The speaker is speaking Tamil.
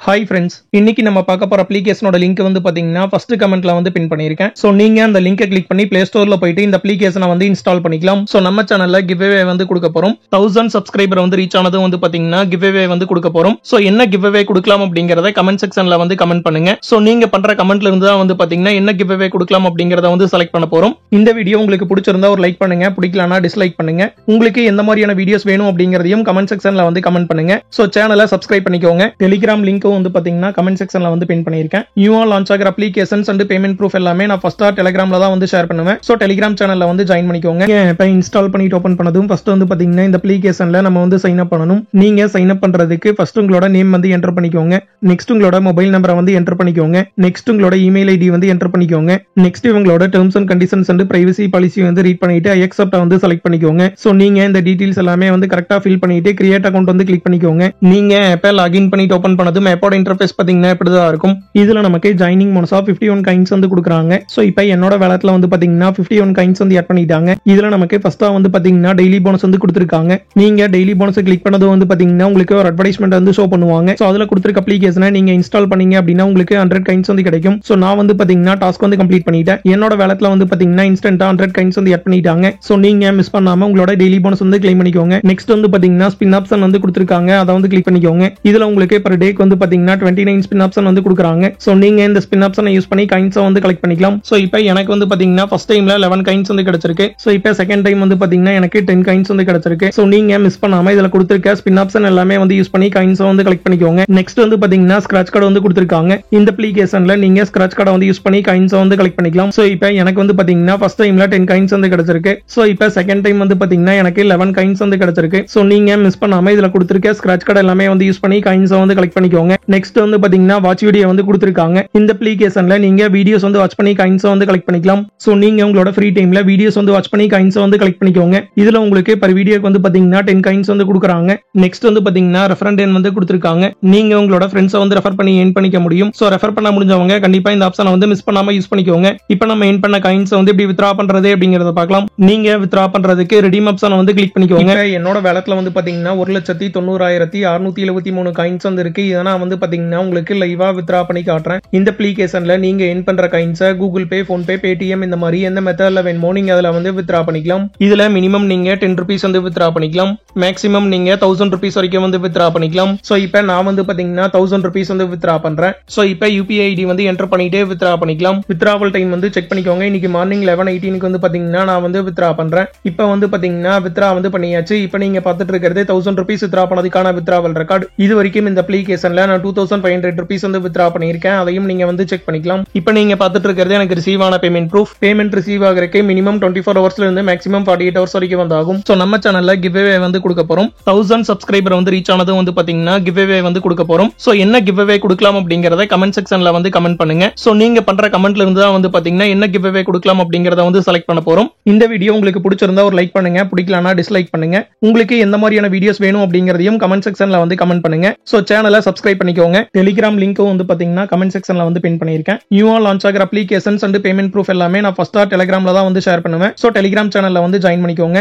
Hi friends, இன்னைக்கு நம்ம பார்க்க போற அப்ளிகேஷனோட லிங்க் வந்து பாத்தீங்கன்னா ஃபர்ஸ்ட் கமெண்ட்ல வந்து பின் பண்ணிருக்கேன். சோ நீங்க அந்த லிங்கை கிளிக் பண்ணி Play Storeல போயிட்டு இந்த அப்ளிகேஷனை வந்து இன்ஸ்டால் பண்ணிக்கலாம். சோ நம்ம சேனல்ல giveaway வந்து கொடுக்க போறோம். 1000 சப்ஸ்கிரைபர் வந்து ரீச் ஆனது வந்து பாத்தீங்கன்னா giveaway வந்து கொடுக்க போறோம். சோ என்ன giveaway கொடுக்கலாம் அப்படிங்கறத கமெண்ட் செக்ஷன்ல வந்து கமெண்ட் பண்ணுங்க. சோ நீங்க பண்ற கமெண்ட்ல இருந்து தான் வந்து பாத்தீங்கன்னா என்ன giveaway கொடுக்கலாம் அப்படிங்கறத வந்து செலக்ட் பண்ண போறோம். இந்த வீடியோ உங்களுக்கு பிடிச்சிருந்தா ஒரு லைக் பண்ணுங்க, பிடிக்கலனா டிஸ்லைக் பண்ணுங்க. உங்களுக்கு எந்த மாதிரியான வீடியோஸ் வேணும் அப்படிங்கறதையும் கமெண்ட் செக்ஷன்ல வந்து கமெண்ட் பண்ணுங்க. சோ சேனலை சப்ஸ்கிரைப் பண்ணிக்கோங்க. டெலிகிராம் லிங்க் வந்து பாத்தீங்கன்னா கமெண்ட் செக்ஷன்ல வந்து பின் பண்ணிருக்கேன். நியூவா லான்ச் ஆகிற அப்ளிகேஷன்ஸ் அண்ட் பேமெண்ட் ப்ரூஃப் எல்லாமே நான் ஃபர்ஸ்டா டெலிகிராம்ல தான் வந்து ஷேர் பண்ணுவேன். சோ டெலிகிராம் சேனல்ல வந்து ஜாயின் பண்ணிக்கோங்க. இப்போ இன்ஸ்டால் பண்ணிட்டு ஓபன் பண்ணதும் ஃபர்ஸ்ட் வந்து பாத்தீங்கன்னா இந்த அப்ளிகேஷன்ல நம்ம வந்து சைன் அப் பண்ணனும். நீங்க சைன் அப் பண்றதுக்கு ஃபர்ஸ்ட் உங்களோட நேம் வந்து என்டர் பண்ணிக்கோங்க. நெக்ஸ்ட் உங்களோட மொபைல் நம்பரை வந்து என்டர் பண்ணிக்கோங்க. நெக்ஸ்ட் உங்களோட இமெயில் ஐடி வந்து என்டர் பண்ணிக்கோங்க. நெக்ஸ்ட் உங்களோட terms and conditions and privacy policy வந்து ரீட் பண்ணிட்டு ஐ அக்செப்ட் வந்து செலக்ட் பண்ணிக்கோங்க. சோ நீங்க இந்த டீடைல்ஸ் எல்லாமே வந்து கரெக்ட்டா ஃபில் பண்ணிட்டு கிரியேட் அக்கவுண்ட் வந்து கிளிக் பண்ணிக்கோங்க. நீங்க ஆப்பை லாகின் பண்ணிட்டு ஓபன் பண்ணதும் ஆப்போட இன்டர்ஃபேஸ் பாத்தீங்கன்னா இப்படிதான் இருக்கும். இதுல நமக்கு ஜாயினிங் போனஸா 51 காயின்ஸ் வந்து கொடுக்குறாங்க. சோ இப்போ என்னோட வேலட்ல வந்து பாத்தீங்கன்னா 51 காயின்ஸ் வந்து ஆட் பண்ணிட்டாங்க. இதுல நமக்கு ஃபர்ஸ்டா வந்து பாத்தீங்கன்னா டெய்லி போனஸ் வந்து கொடுத்திருக்காங்க. நீங்க டெய்லி போனஸ் கிளிக் பண்ணது வந்து பாத்தீங்கன்னா உங்களுக்கு ஒரு அட்வர்டைஸ்மென்ட் வந்து ஷோ பண்ணுவாங்க. சோ அதுல கொடுத்திருக்க அப்ளிகேஷனை நீங்க இன்ஸ்டால் பண்ணீங்க அப்படின்னா உங்களுக்கு 100 காயின்ஸ் வந்து கிடைக்கும். சோ நான் வந்து பாத்தீங்கன்னா டாஸ்க் வந்து கம்ப்ளீட் பண்ணிட்டேன். என்னோட வேலட்ல வந்து பாத்தீங்கன்னா இன்ஸ்டன்ட்டா 100 காயின்ஸ் வந்து ஆட் பண்ணிட்டாங்க. சோ நீங்க மிஸ் பண்ணாம உங்களோட டெய்லி போனஸ் வந்து கிளைம் பண்ணிக்கோங்க. நெக்ஸ்ட் வந்து பாத்தீங்கன்னா ஸ்பின் ஆப்ஷன் வந்து கொடுத்திருக்காங்க. அதை வந்து கிளிக் பண்ணிக்கோங்க. இதுல உங்களுக்கு per டேக்கு வந்து பாத்தீங்கன்னா 29 ஸ்பின் ஆப்ஷன் வந்து கொடுக்குறாங்க. சோ நீங்க இந்த ஸ்பின் ஆப்ஷனை யூஸ் பண்ணி காயின்ஸ் வந்து கலெக்ட் பண்ணிக்கலாம். சோ இப்போ எனக்கு வந்து பாத்தீங்கன்னா ஃபர்ஸ்ட் டைம்ல 11 காயின்ஸ் வந்து கிடைச்சிருக்கு. சோ இப்போ செகண்ட் டைம் வந்து பாத்தீங்கன்னா எனக்கு 10 காயின்ஸ் வந்து கிடைச்சிருக்கு. சோ நீங்க மிஸ் பண்ணாம இதுல கொடுத்திருக்க ஸ்பின் ஆப்ஷன் எல்லாமே வந்து யூஸ் பண்ணி காயின்ஸ் வந்து கலெக்ட் பண்ணிக்கோங்க. நெக்ஸ்ட் வந்து பாத்தீங்கன்னா ஸ்கிராட்ச் கார்டு வந்து கொடுத்திருக்காங்க. இந்த அப்ளிகேஷன்ல நீங்க ஸ்கிராட்ச் கார்டை வந்து யூஸ் பண்ணி காயின்ஸ் வந்து கலெக்ட் பண்ணிக்கலாம். சோ இப்போ எனக்கு வந்து பாத்தீங்கன்னா ஃபர்ஸ்ட் டைம்ல 10 காயின்ஸ் வந்து கிடைச்சிருக்கு. சோ இப்போ செகண்ட் டைம் வந்து பாத்தீங்கன்னா எனக்கு 11 காயின்ஸ் வந்து கிடைச்சிருக்கு. சோ நீங்க மிஸ் பண்ணாம இதுல கொடுத்திருக்க ஸ்கிராட்ச் கார்டு எல்லாமே வந்து யூஸ் பண்ணி காயின்ஸ் வந்து கலெக்ட் பண்ணிக்கோங்க. நெக்ஸ்ட் வந்து பாத்தீங்கன்னா வாட்ச் வீடியோ வந்து கொடுத்திருக்காங்க. இந்த அப்ளிகேஷன்ல நீங்க வீடியோஸ் வந்து வாட்ச் பண்ணி காயின்ஸ் வந்து கலெக்ட் பண்ணிக்கலாம். சோ நீங்க உங்களோட ஃப்ரீ டைம்ல வீடியோஸ் வந்து வாட்ச் பண்ணி காயின்ஸ் வந்து கலெக்ட் பண்ணிக்கோங்க. இதுல உங்களுக்கு per வீடியோக்கு வந்து பாத்தீங்கன்னா 10 காயின்ஸ் வந்து கொடுக்குறாங்க. நெக்ஸ்ட் வந்து பாத்தீங்கன்னா ரெஃபரண்ட் எண் வந்து கொடுத்திருக்காங்க. நீங்க உங்களோட ஃப்ரெண்ட்ஸை வந்து ரெஃபர் பண்ணி எர்ன் பண்ணிக்க முடியும். சோ ரெஃபர் பண்ண முடிஞ்சவங்க கண்டிப்பா இந்த ஆப்ஷனை வந்து மிஸ் பண்ணாம யூஸ் பண்ணிக்கோங்க. இப்போ நம்ம எர்ன் பண்ண காயின்ஸ் வந்து எப்படி வித்ரா பண்றது அப்படிங்கறத பார்க்கலாம். நீங்க வித்ரா பண்றதுக்கு ரெடீம் ஆப்ஷனை வந்து கிளிக் பண்ணிக்கோங்க. என்னோட வேலட்ல வந்து பாத்தீங்கன்னா 1,90,673 காயின்ஸ் வந்து இருக்கு. இதை நான் வந்து பாத்தீங்கன்னா உங்களுக்கு லைவா வித்ரா பண்ணி காட்டுறேன். இந்த அப்ளிகேஷன்ல நீங்க எர்ன் பண்ற காயின்ஸை கூகுள் பே, போன் பே, பேடிஎம் இந்த மாதிரி எந்த மெத்தட்ல வேணுமோ நீங்க அதுல வந்து வித்ரா பண்ணிக்கலாம். இதுல மினிமம் நீங்க 10 ரூபீஸ் வந்து வித்ரா பண்ணிக்கலாம். மேக்ஸிமம் நீங்க 1000 ரூபீஸ் வரைக்கும் வந்து வித்ரா பண்ணிக்கலாம். சோ இப்போ நான் வந்து பாத்தீங்கன்னா 1000 ரூபீஸ் வந்து வித்ரா பண்றேன். சோ இப்போ யூபிஐ ஐடி வந்து என்டர் பண்ணிட்டு வித்ரா பண்ணிக்கலாம். வித்ராவல் டைம் வந்து செக் பண்ணிக்கோங்க. இன்னைக்கு மார்னிங் 11:18 வந்து பாத்தீங்கன்னா நான் வந்து வித்ரா பண்றேன். இப்போ வந்து பாத்தீங்கன்னா வித்ரா வந்து பண்ணியாச்சு. இப்போ நீங்க பார்த்துட்டு இருக்கிறது 1000 ரூபீஸ் வித்ரா பண்ணதுக்கான வித்ராவல் ரெக்கார்ட். இது வரைக்கும் இந்த அப்ளிகேஷன்ல நான் 2500 ரூபீஸ் வந்து வித்ரா பண்ணியிருக்கேன். அதையும் நீங்க வந்து செக் பண்ணிக்கலாம். இப்போ நீங்க பார்த்துட்டு இருக்கிறது எனக்கு ரிசீவ் ஆன பேமெண்ட் ப்ரூஃப். பேமெண்ட் ரிசீவ் ஆகிறதுக்கு மினிமம் 24 ஹவர்ஸ்ல இருந்து மேக்ஸிமம் 48 ஹவர்ஸ் வரைக்கும் வந்து ஆகும். சோ நம்ம சேனல்ல giveaway வந்து கொடுக்க போறோம். 1000 சப்ஸ்கிரைபர் வந்து ரீச் ஆனது வந்து பாத்தீங்கன்னா giveaway வந்து கொடுக்க போறோம். சோ என்ன giveaway கொடுக்கலாம் அப்படிங்கறத கமெண்ட் செக்ஷன்ல வந்து கமெண்ட் பண்ணுங்க. சோ நீங்க பண்ற கமெண்ட்ல இருந்து தான் வந்து பாத்தீங்கன்னா என்ன giveaway கொடுக்கலாம் அப்படிங்கறத வந்து செலக்ட் பண்ண போறோம். இந்த வீடியோ உங்களுக்கு பிடிச்சிருந்தா ஒரு லைக் பண்ணுங்க, பிடிக்கலனா டிஸ்லைக் பண்ணுங்க. உங்களுக்கு எந்த மாதிரியான வீடியோஸ் வேணும் அப்படிங்கறதையும் கமெண்ட் செக்ஷன்ல வந்து கமெண்ட் பண்ணுங்க. சோ சேனலை சப்ஸ்கிரைப் பண்ணிக்கோங்க. டெலிகிராம் லிங்க் வந்து பாத்தீங்கன்னா கமெண்ட் செக்ஷன்ல வந்து பின் பண்ணிருக்கேன். நியூவா லான்ச் ஆகிற அப்ளிகேஷன்ஸ் அண்ட் பேமெண்ட் ப்ரூஃப் எல்லாமே நான் ஃபர்ஸ்டா டெலிகிராம்ல தான் வந்து ஷேர் பண்ணுவேன். சோ டெலிகிராம் சேனல்ல வந்து ஜாயின் பண்ணிக்கோங்க.